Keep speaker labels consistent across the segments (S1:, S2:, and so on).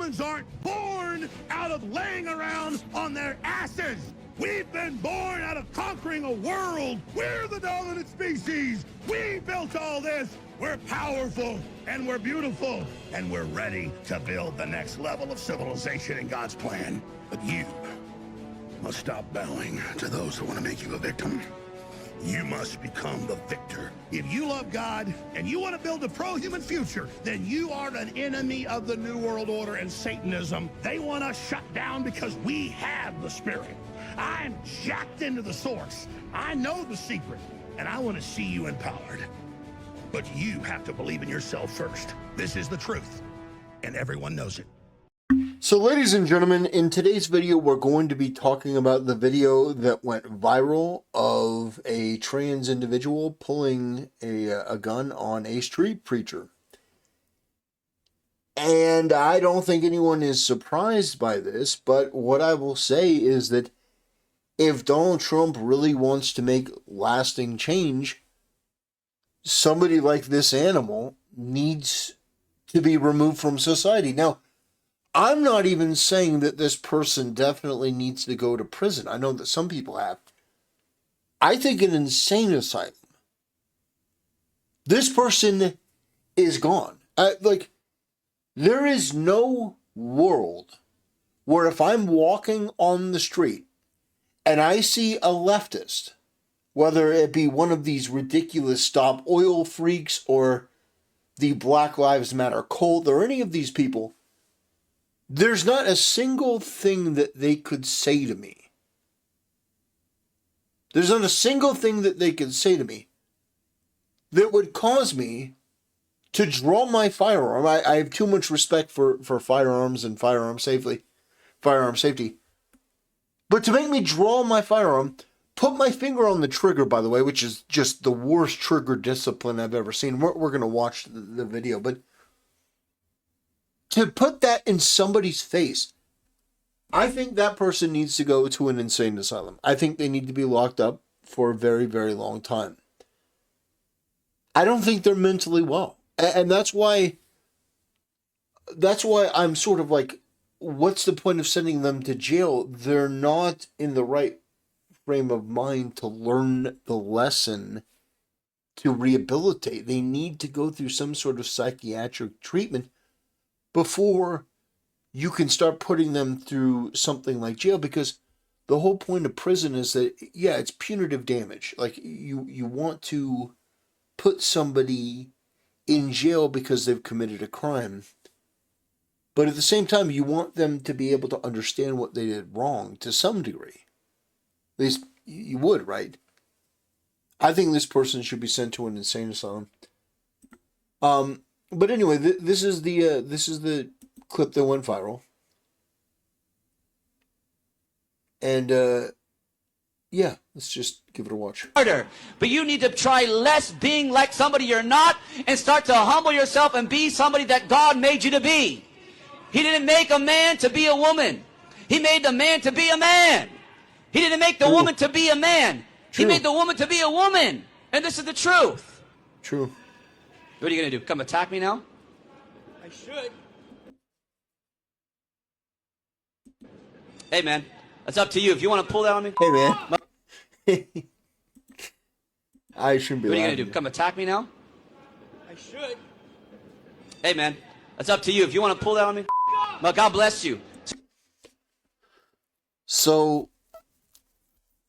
S1: Humans aren't born out of laying around on their asses. We've been born out of conquering a world. We're the dominant species. We built all this. We're powerful and we're beautiful and we're ready to build the next level of civilization in God's plan. But you must stop bowing to those who want to make you a victim. You must become the victor. If you love God and you want to build a pro-human future, then you are an enemy of the New World Order and Satanism. They want us shut down because we have the Spirit. I'm jacked into the source. I know the secret, and I want to see you empowered. But you have to believe in yourself first. This is the truth, and everyone knows it.
S2: So ladies and gentlemen, in today's video, we're going to be talking about the video that went viral of a trans individual pulling a gun on a street preacher. And I don't think anyone is surprised by this, but what I will say is that if Donald Trump really wants to make lasting change, somebody like this animal needs to be removed from society. Now, I'm not even saying that this person definitely needs to go to prison. I know that some people have. I think an insane asylum. This person is gone. There is no world where if I'm walking on the street and I see a leftist, whether it be one of these ridiculous stop oil freaks or the Black Lives Matter cult or any of these people, there's not a single thing that they could say to me. There's not a single thing that they could say to me that would cause me to draw my firearm. I have too much respect for firearms and firearm safety. But to make me draw my firearm, put my finger on the trigger, by the way, which is just the worst trigger discipline I've ever seen. We're going to watch the video, but to put that in somebody's face, I think that person needs to go to an insane asylum. I think they need to be locked up for a very, very long time. I don't think they're mentally well. And that's why I'm sort of like, what's the point of sending them to jail? They're not in the right frame of mind to learn the lesson to rehabilitate. They need to go through some sort of psychiatric treatment before you can start putting them through something like jail, because the whole point of prison is that, yeah, it's punitive damage. Like, you want to put somebody in jail because they've committed a crime. But at the same time, you want them to be able to understand what they did wrong to some degree. At least you would, right? I think this person should be sent to an insane asylum. But anyway, this is the clip that went viral, and yeah, let's just give it a watch.
S3: But you need to try less being like somebody you're not, and start to humble yourself and be somebody that God made you to be. He didn't make a man to be a woman. He made the man to be a man. He didn't make the woman to be a man. He made the woman to be a woman, and this is the truth.
S2: True.
S3: What are you going to do? Come attack me now?
S4: I should.
S3: Hey, man. That's up to you. If you want to pull that on me.
S2: Hey, man. I shouldn't be.
S3: What are you going to do? Come attack me now?
S4: I should.
S3: Hey, man. That's up to you. If you want to pull that on me. Well, God bless you.
S2: So,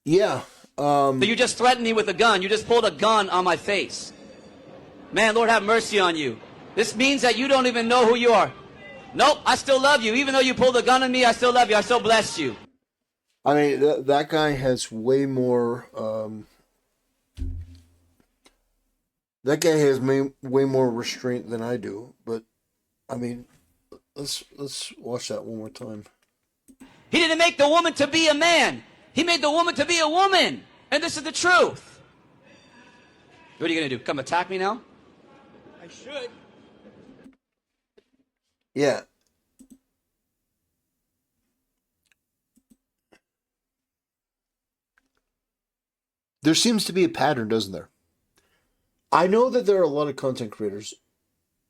S2: yeah.
S3: So you just threatened me with a gun. You just pulled a gun on my face. Man, Lord have mercy on you. This means that you don't even know who you are. Nope, I still love you. Even though you pulled a gun on me, I still love you. I still bless you.
S2: I mean, that guy has way more. That guy has way more restraint than I do. But I mean, let's watch that one more time.
S3: He didn't make the woman to be a man. He made the woman to be a woman, and this is the truth. What are you going to do? Come attack me now?
S4: I should.
S2: Yeah. There seems to be a pattern, doesn't there? I know that there are a lot of content creators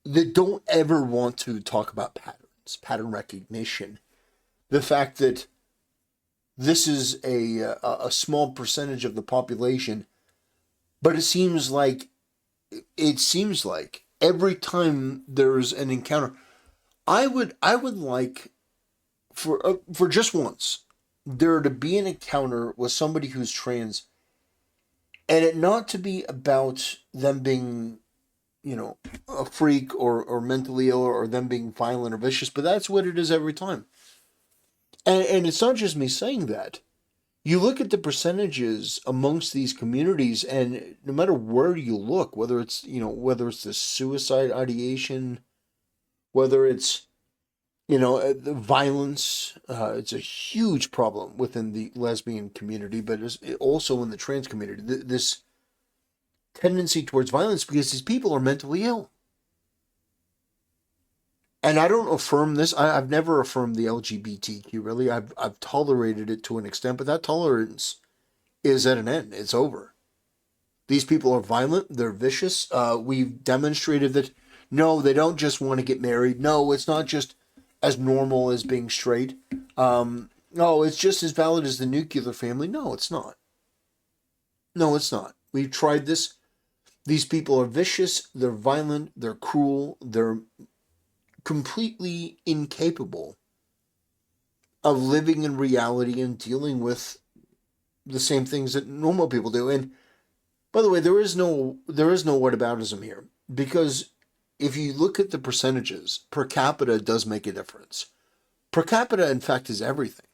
S2: that don't ever want to talk about patterns. patterns, pattern recognition. The fact that this is a small percentage of the population, but it seems like every time there's an encounter, I would like for just once there to be an encounter with somebody who's trans, and it not to be about them being, a freak or mentally ill or them being violent or vicious, but that's what it is every time. And it's not just me saying that. You look at the percentages amongst these communities, and no matter where you look, whether it's the suicide ideation, whether it's the violence, it's a huge problem within the lesbian community, but it's also in the trans community. This tendency towards violence because these people are mentally ill. And I don't affirm this. I've never affirmed the LGBTQ, really. I've tolerated it to an extent, but that tolerance is at an end. It's over. These people are violent. They're vicious. We've demonstrated that, no, they don't just want to get married. No, it's not just as normal as being straight. No, it's just as valid as the nuclear family. No, it's not. No, it's not. We've tried this. These people are vicious. They're violent. They're cruel. They're completely incapable of living in reality and dealing with the same things that normal people do. And by the way, there is no whataboutism here, because if you look at the percentages, per capita does make a difference. Per capita, in fact, is everything.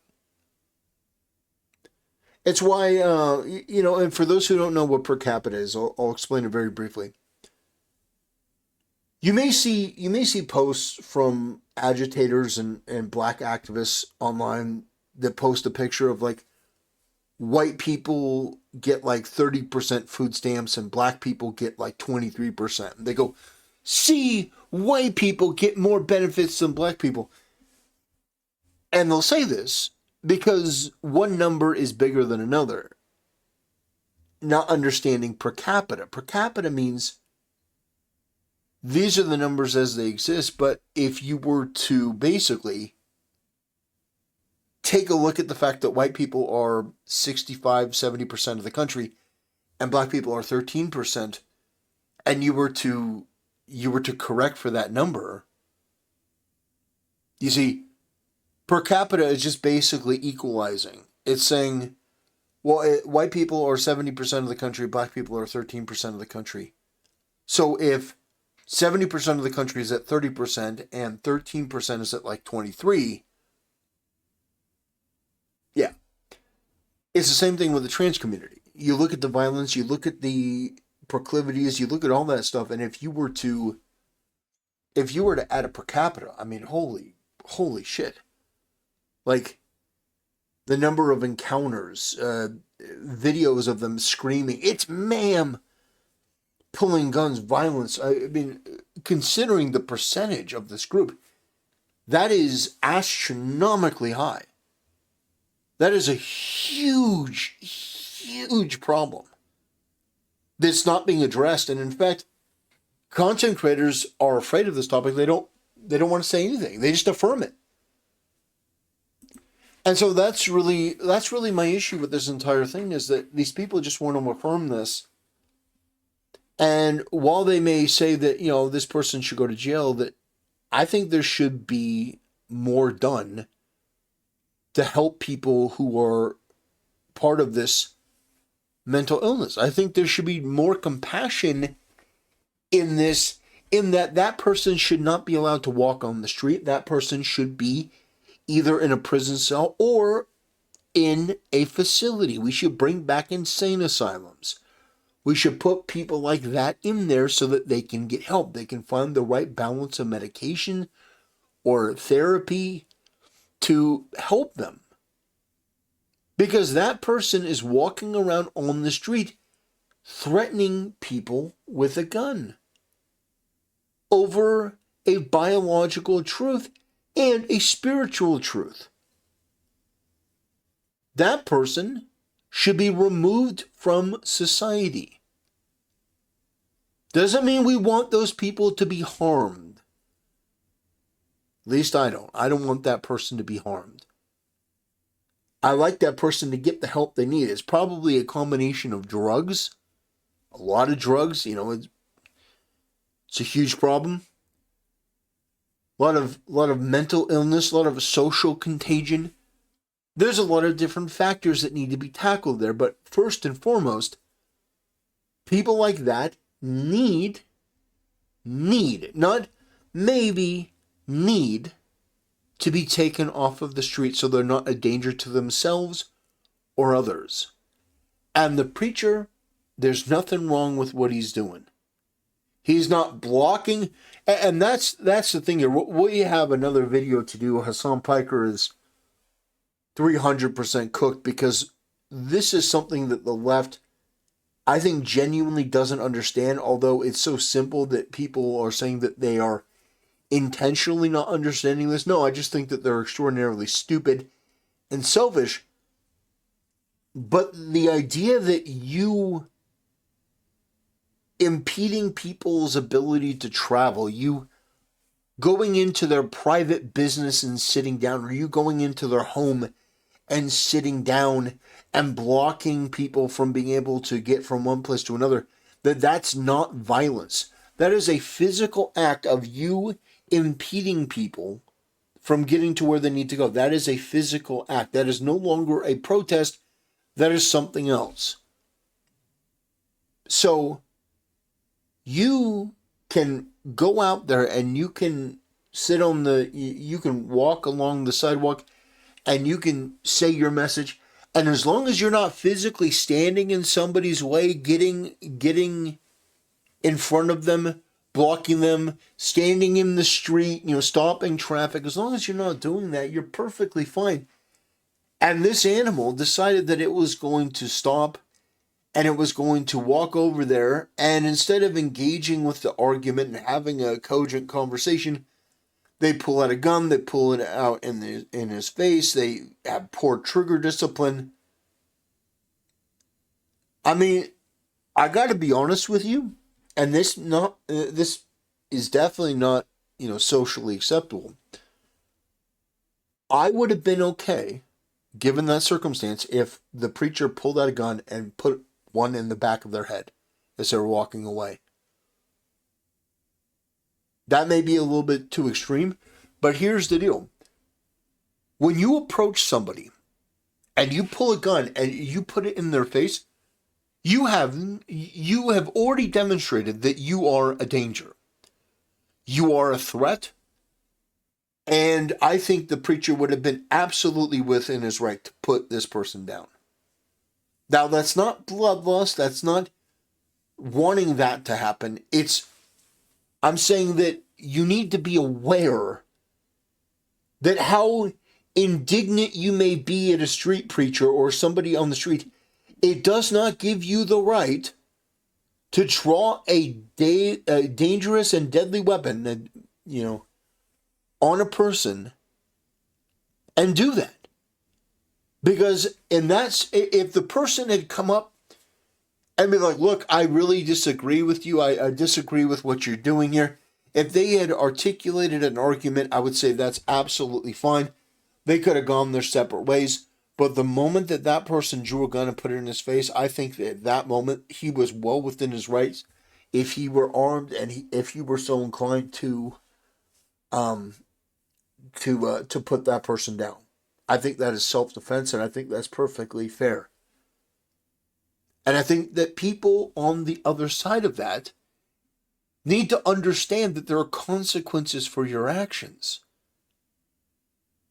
S2: It's why, and for those who don't know what per capita is, I'll explain it very briefly. You may see posts from agitators and black activists online that post a picture of like white people get like 30% food stamps and black people get like 23%. They go, see, white people get more benefits than black people. And they'll say this because one number is bigger than another, not understanding per capita. Per capita means these are the numbers as they exist, but if you were to basically take a look at the fact that white people are 65-70% of the country and black people are 13%, and you were to correct for that number, you see, per capita is just basically equalizing. It's saying, well, white people are 70% of the country, black people are 13% of the country. So if 70% of the country is at 30% and 13% is at like 23%. Yeah. It's the same thing with the trans community. You look at the violence, you look at the proclivities, you look at all that stuff, and if you were to add a per capita, I mean, holy shit. Like, the number of encounters, videos of them screaming, "It's ma'am!" pulling guns, violence. I mean, considering the percentage of this group, that is astronomically high. That is a huge, huge problem that's not being addressed. And in fact, content creators are afraid of this topic. They don't want to say anything. They just affirm it. And so that's really my issue with this entire thing, is that these people just want to affirm this. And while they may say that, this person should go to jail, that I think there should be more done to help people who are part of this mental illness. I think there should be more compassion in this, in that person should not be allowed to walk on the street. That person should be either in a prison cell or in a facility. We should bring back insane asylums. We should put people like that in there so that they can get help. They can find the right balance of medication or therapy to help them. Because that person is walking around on the street threatening people with a gun over a biological truth and a spiritual truth. That person should be removed from society. Doesn't mean we want those people to be harmed. At least I don't. I don't want that person to be harmed. I like that person to get the help they need. It's probably a combination of drugs, a lot of drugs. It's a huge problem. A lot of mental illness, a lot of social contagion. There's a lot of different factors that need to be tackled there. But first and foremost, people like that need, not maybe, need to be taken off of the street so they're not a danger to themselves or others. And the preacher, there's nothing wrong with what he's doing. He's not blocking, and that's the thing here. We have another video to do. Hassan Piker is 300% cooked, because this is something that the left, I think, genuinely doesn't understand, although it's so simple that people are saying that they are intentionally not understanding this. No, I just think that they're extraordinarily stupid and selfish. But the idea that you impeding people's ability to travel, you going into their private business and sitting down, or you going into their home and sitting down and blocking people from being able to get from one place to another, that's not violence. That is a physical act of you impeding people from getting to where they need to go. That is a physical act. That is no longer a protest. That is something else. So you can go out there and you can you can walk along the sidewalk and you can say your message. And as long as you're not physically standing in somebody's way, getting in front of them, blocking them, standing in the street, stopping traffic, as long as you're not doing that, you're perfectly fine. And this animal decided that it was going to stop and it was going to walk over there, and instead of engaging with the argument and having a cogent conversation, they pull out a gun, they pull it out in his face, they have poor trigger discipline. I mean, I got to be honest with you, and this is definitely not, socially acceptable. I would have been okay, given that circumstance, if the preacher pulled out a gun and put one in the back of their head as they were walking away. That may be a little bit too extreme, but here's the deal. When you approach somebody and you pull a gun and you put it in their face, you have already demonstrated that you are a danger. You are a threat. And I think the preacher would have been absolutely within his right to put this person down. Now, that's not bloodlust. That's not wanting that to happen. I'm saying that you need to be aware that how indignant you may be at a street preacher or somebody on the street, it does not give you the right to draw a dangerous and deadly weapon, on a person and do that. Because, if the person had come up and be like, look, I really disagree with you. I disagree with what you're doing here. If they had articulated an argument, I would say that's absolutely fine. They could have gone their separate ways. But the moment that person drew a gun and put it in his face, I think that at that moment he was well within his rights. If he were armed and if he were so inclined to put that person down. I think that is self-defense, and I think that's perfectly fair. And I think that people on the other side of that need to understand that there are consequences for your actions.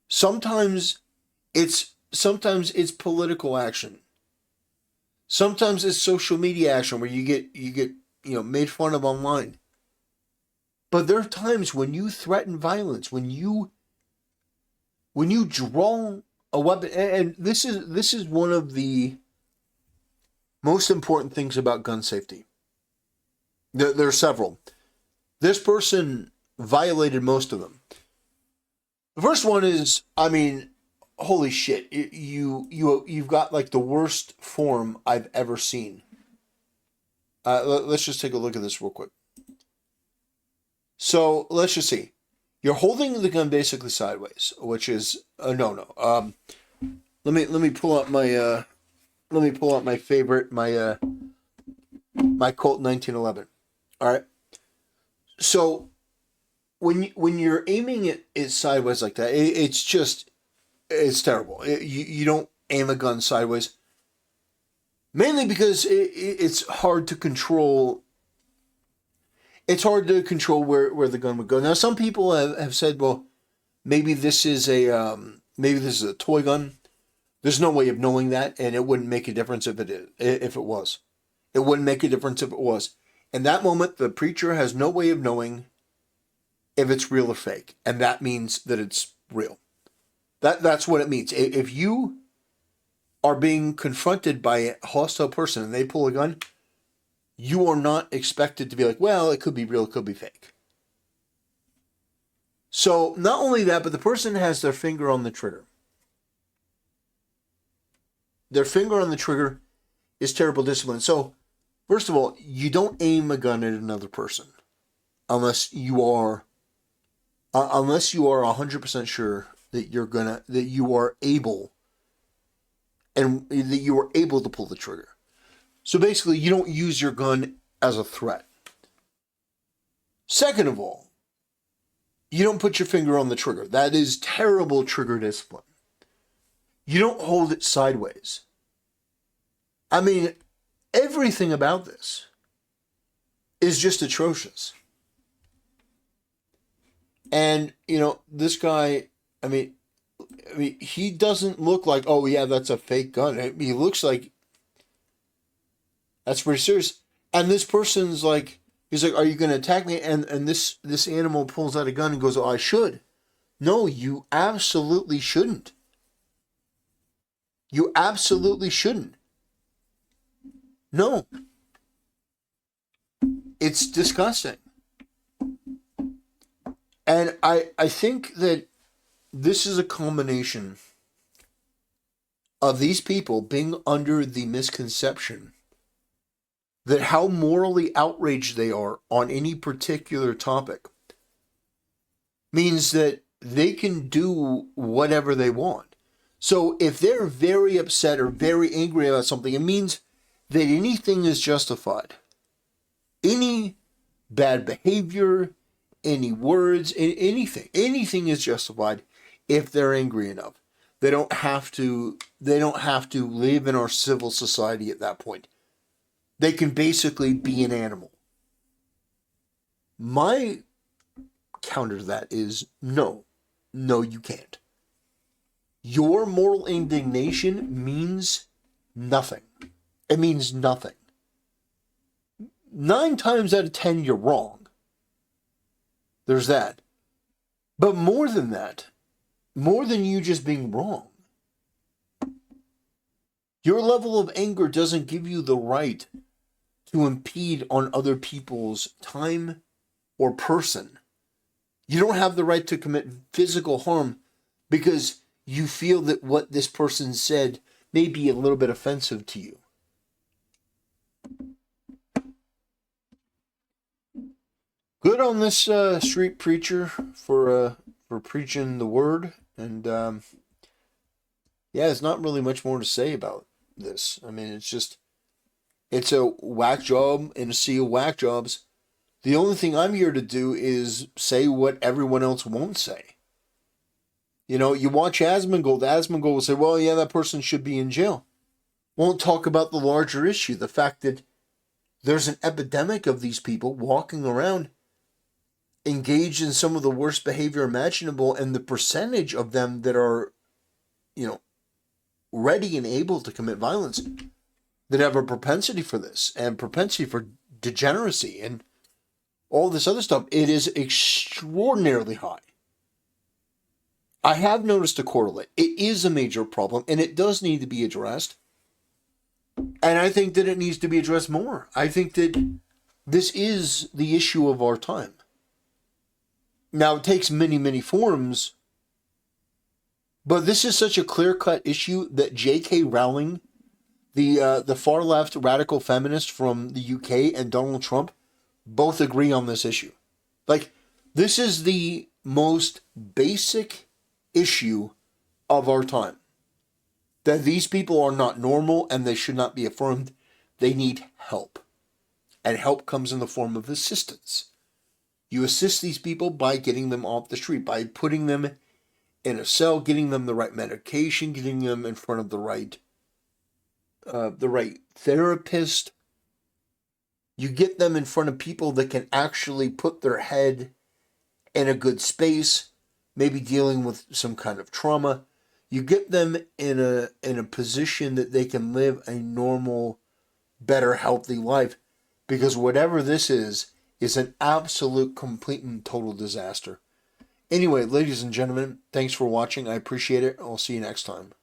S2: Sometimes it's political action. Sometimes it's social media action where you get made fun of online. But there are times when you threaten violence, when you draw a weapon, and this is one of the most important things about gun safety. There are several. This person violated most of them. The first one is, holy shit, you've got like the worst form I've ever seen. Let's just take a look at this real quick. So let's just see. You're holding the gun basically sideways, which is a no-no. Let me pull up my favorite, my Colt 1911. All right. So when you're aiming it sideways like that, it's terrible. You don't aim a gun sideways, mainly because it's hard to control. It's hard to control where the gun would go. Now, some people have said, well, maybe this is a toy gun. There's no way of knowing that, and it wouldn't make a difference if it was. It wouldn't make a difference if it was. In that moment, the preacher has no way of knowing if it's real or fake, and that means that it's real. That's what it means. If you are being confronted by a hostile person and they pull a gun, you are not expected to be like, well, it could be real, it could be fake. So not only that, but the person has their finger on the trigger. Their finger on the trigger is terrible discipline. So, first of all, you don't aim a gun at another person unless you are 100% sure that you are able to pull the trigger. So basically, you don't use your gun as a threat. Second of all, you don't put your finger on the trigger. That is terrible trigger discipline. You don't hold it sideways. I mean, everything about this is just atrocious. And, this guy, I mean, he doesn't look like, oh yeah, that's a fake gun. He looks like that's pretty serious. And this person's like, he's like, are you going to attack me? And this animal pulls out a gun and goes, oh, I should. No, you absolutely shouldn't. You absolutely shouldn't. No. It's disgusting. And I think that this is a combination of these people being under the misconception that how morally outraged they are on any particular topic means that they can do whatever they want. So if they're very upset or very angry about something, it means that anything is justified. Any bad behavior, any words, anything is justified if they're angry enough. They don't have to live in our civil society at that point. They can basically be an animal. My counter to that is no, you can't. Your moral indignation means nothing. It means nothing. 9 times out of 10, you're wrong. There's that. But more than that, more than you just being wrong, your level of anger doesn't give you the right to impede on other people's time or person. You don't have the right to commit physical harm because you feel that what this person said may be a little bit offensive to you. Good on this street preacher for preaching the word, and yeah, there's not really much more to say about this. I mean, it's a whack job in a sea of whack jobs. The only thing I'm here to do is say what everyone else won't say. You watch Asmongold. Asmongold will say, well, yeah, that person should be in jail. Won't talk about the larger issue, the fact that there's an epidemic of these people walking around engaged in some of the worst behavior imaginable, and the percentage of them that are, ready and able to commit violence, that have a propensity for this and propensity for degeneracy and all this other stuff, it is extraordinarily high. I have noticed a correlate. It is a major problem, and it does need to be addressed. And I think that it needs to be addressed more. I think that this is the issue of our time. Now, it takes many, many forms, but this is such a clear-cut issue that J.K. Rowling, the far-left radical feminist from the UK, and Donald Trump both agree on this issue. Like, this is the most basic issue of our time. That these people are not normal and they should not be affirmed. They need help. And help comes in the form of assistance. You assist these people by getting them off the street, by putting them in a cell, getting them the right medication, getting them in front of the right therapist. You get them in front of people that can actually put their head in a good space, maybe dealing with some kind of trauma. You get them in a position that they can live a normal, better, healthy life. Because whatever this is an absolute, complete, and total disaster. Anyway, ladies and gentlemen, thanks for watching. I appreciate it. I'll see you next time.